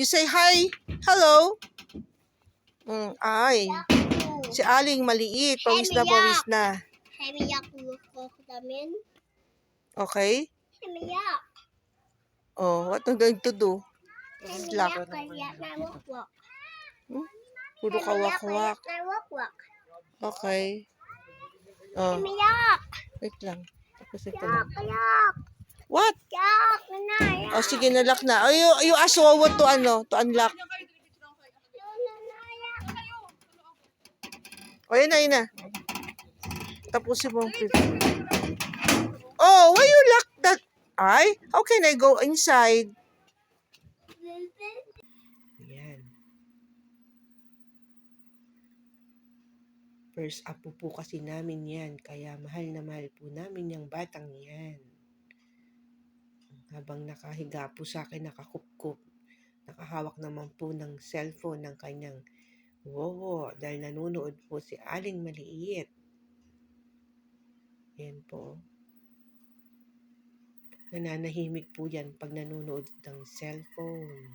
You say hi. Hello. Ay. Si Aling maliit. Pawis na pawis na. Okay? Oh, what are you going to do? Slack. Puro kawak-kawak. Okay. Oh, wait lang. Tapos ito lang. What? Oh, sige, nalock na. Oh, you ask Wawa to unlock. Oh, yun na. Tapusin mo. Oh, why you lock that? Ay, how can I go inside? Ayan. First apo po kasi namin yan. Kaya mahal na mahal po namin yung batang yan. Habang nakahiga po sa akin, nakakupkup. Nakahawak naman po ng cellphone ng kanyang wowo dahil nanonood po si Aling maliit. Yan po. Nananahimik po yan pag nanonood ng cellphone.